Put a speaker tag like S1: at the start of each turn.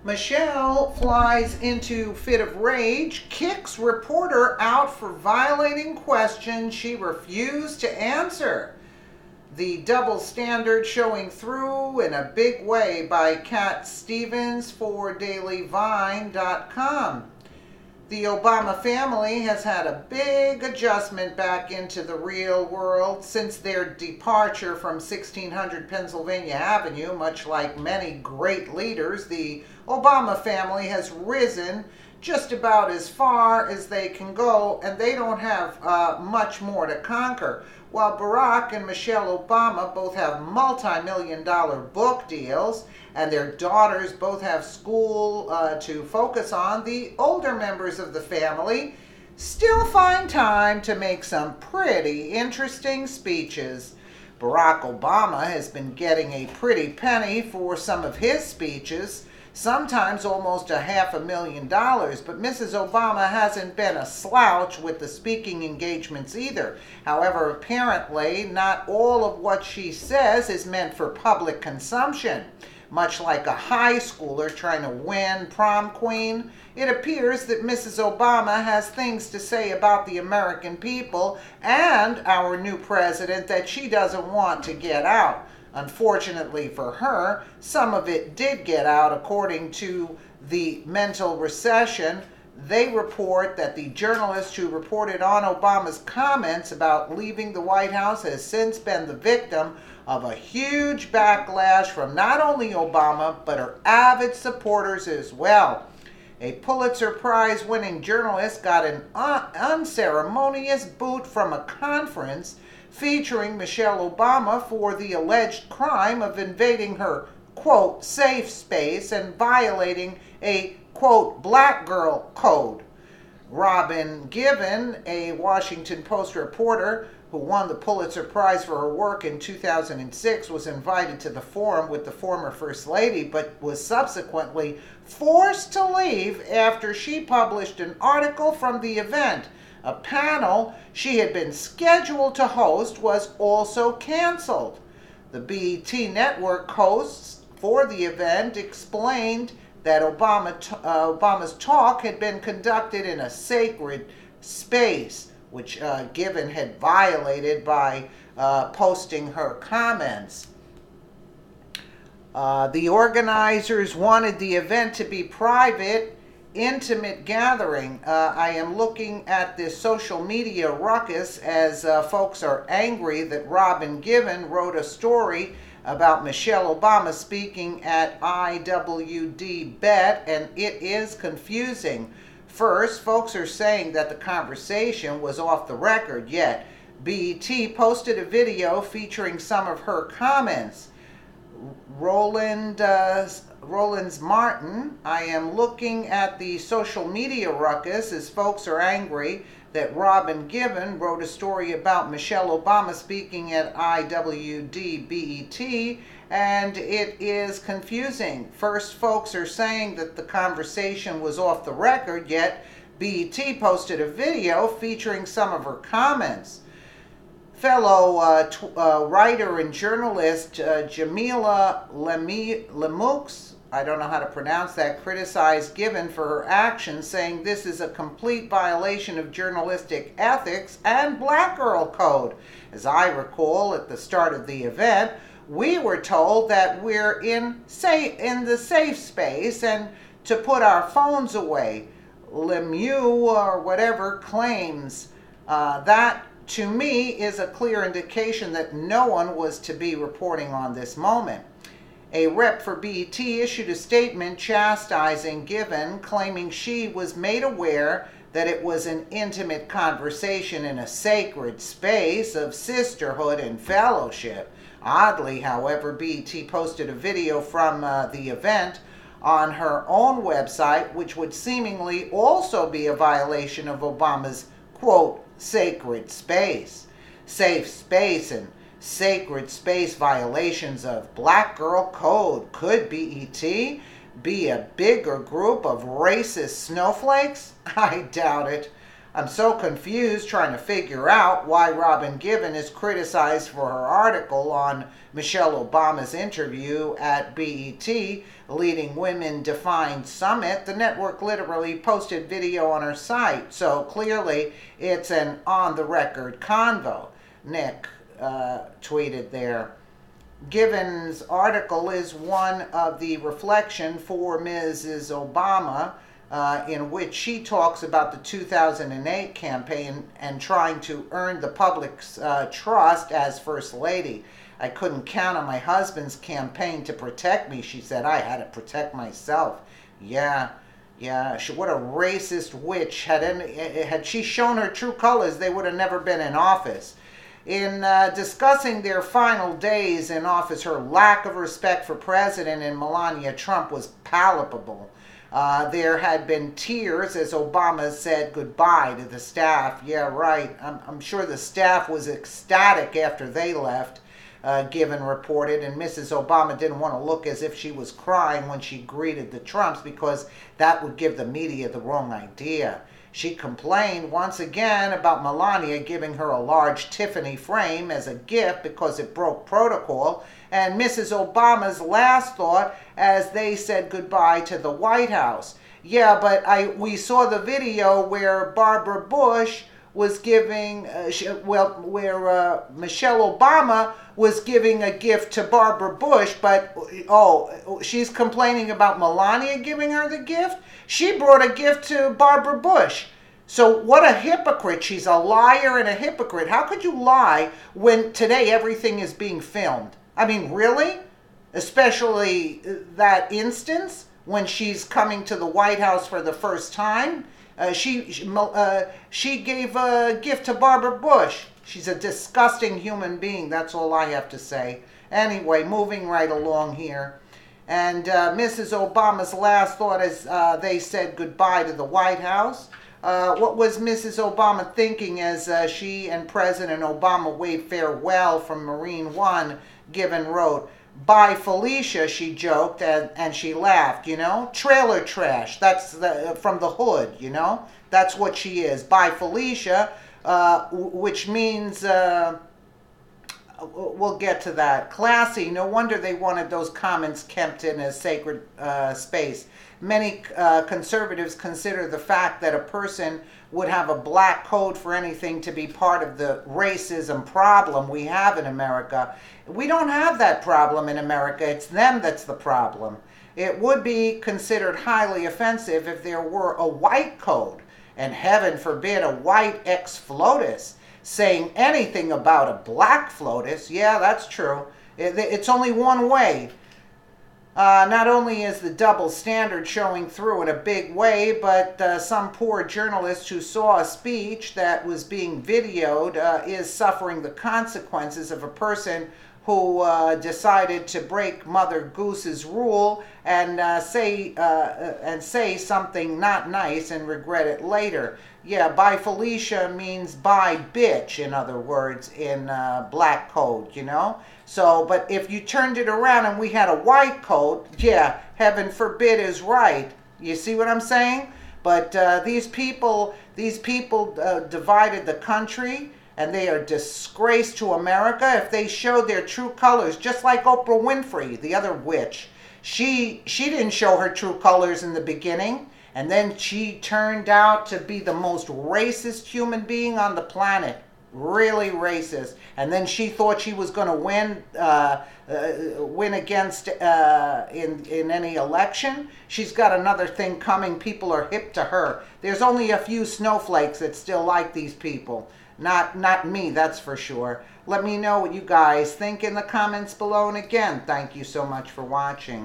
S1: Michelle flies into fit of rage, kicks reporter out for violating questions she refused to answer. The double standard showing through in a big way by Cat Stevens for DailyVine.com. The Obama family has had a big adjustment back into the real world since their departure from 1600 Pennsylvania Avenue. Much like many great leaders, the Obama family has risen just about as far as they can go, and they don't have much more to conquer. While Barack and Michelle Obama both have multi-million-dollar book deals, and their daughters both have school to focus on, the older members of the family still find time to make some pretty interesting speeches. Barack Obama has been getting a pretty penny for some of his speeches, sometimes almost $500,000, but Mrs. Obama hasn't been a slouch with the speaking engagements either. However, apparently not all of what she says is meant for public consumption. Much like a high schooler trying to win prom queen, it appears that Mrs. Obama has things to say about the American people and our new president that she doesn't want to get out. Unfortunately for her, some of it did get out. According to the Mental Recession, they report that the journalist who reported on Obama's comments about leaving the White House has since been the victim of a huge backlash from not only Obama, but her avid supporters as well. A Pulitzer Prize-winning journalist got an unceremonious boot from a conference featuring Michelle Obama for the alleged crime of invading her, quote, safe space and violating a, quote, black girl code. Robin Given, a Washington Post reporter who won the Pulitzer Prize for her work in 2006, was invited to the forum with the former First Lady, but was subsequently forced to leave after she published an article from the event. A panel she had been scheduled to host was also canceled. The BET network hosts for the event explained that Obama's talk had been conducted in a sacred space, which Given had violated by posting her comments. The organizers wanted the event to be private, intimate gathering. I am looking at this social media ruckus as folks are angry that Robin Given wrote a story about Michelle Obama speaking at IWD Bet, and it is confusing. First, folks are saying that the conversation was off the record, yet BET posted a video featuring some of her comments. Roland's Martin, I am looking at the social media ruckus as folks are angry that Robin Given wrote a story about Michelle Obama speaking at IWD BET, and it is confusing. First, folks are saying that the conversation was off the record, yet BET posted a video featuring some of her comments. Fellow writer and journalist Jamila Lemux, I don't know how to pronounce that, criticized Given for her actions, saying this is a complete violation of journalistic ethics and black girl code. As I recall, at the start of the event, we were told that we're in the safe space and to put our phones away. Lemieux or whatever claims that to me is a clear indication that no one was to be reporting on this moment. A rep for BET issued a statement chastising Given, claiming she was made aware that it was an intimate conversation in a sacred space of sisterhood and fellowship. Oddly, however, BET posted a video from the event on her own website, which would seemingly also be a violation of Obama's, quote, sacred space. Safe space and sacred space violations of black girl code. Could BET be a bigger group of racist snowflakes? I doubt it. I'm so confused trying to figure out why Robin Gibbon is criticized for her article on Michelle Obama's interview at BET Leading Women Defined Summit. The network literally posted video on her site, so clearly it's an on-the-record convo. Nick tweeted there. Gibbon's article is one of the reflection for Mrs. Obama, in which she talks about the 2008 campaign and trying to earn the public's trust as First Lady. I couldn't count on my husband's campaign to protect me, she said. I had to protect myself. Yeah. What a racist witch. Had she shown her true colors, they would have never been in office. In discussing their final days in office, her lack of respect for President and Melania Trump was palpable. There had been tears as Obama said goodbye to the staff. Yeah, right. I'm sure the staff was ecstatic after they left, Gibbon reported, and Mrs. Obama didn't want to look as if she was crying when she greeted the Trumps because that would give the media the wrong idea. She complained once again about Melania giving her a large Tiffany frame as a gift because it broke protocol, and Mrs. Obama's last thought as they said goodbye to the White House. Yeah, but we saw the video where Barbara Bush was giving, where Michelle Obama was giving a gift to Barbara Bush, but, she's complaining about Melania giving her the gift? She brought a gift to Barbara Bush. So what a hypocrite. She's a liar and a hypocrite. How could you lie when today everything is being filmed? I mean, really? Especially that instance when she's coming to the White House for the first time. She gave a gift to Barbara Bush. She's a disgusting human being. That's all I have to say. Anyway, moving right along here. And Mrs. Obama's last thought as they said goodbye to the White House. What was Mrs. Obama thinking as she and President Obama waved farewell from Marine One? Gibbon wrote, "Bye, Felicia," she joked, and she laughed, Trailer trash, that's from the hood, That's what she is. Bye, Felicia, which means, we'll get to that. Classy, no wonder they wanted those comments kept in a sacred space. Many conservatives consider the fact that a person would have a black code for anything to be part of the racism problem we have in America. We don't have that problem in America. It's them that's the problem. It would be considered highly offensive if there were a white code, and heaven forbid a white ex-FLOTUS, saying anything about a black FLOTUS. Yeah, that's true. It's only one way. Not only is the double standard showing through in a big way, but some poor journalist who saw a speech that was being videoed is suffering the consequences of a person who decided to break Mother Goose's rule and say something not nice and regret it later. Yeah, bye Felicia means bye bitch, in other words, in black code, So, but if you turned it around and we had a white code, yeah, heaven forbid is right. You see what I'm saying? But these people divided the country, and they are disgrace to America. If they showed their true colors, just like Oprah Winfrey, the other witch, she didn't show her true colors in the beginning, and then she turned out to be the most racist human being on the planet. Really racist. And then she thought she was going to win against in any election. She's got another thing coming. People are hip to her. There's only a few snowflakes that still like these people. Not me, that's for sure. Let me know what you guys think in the comments below. And again, thank you so much for watching.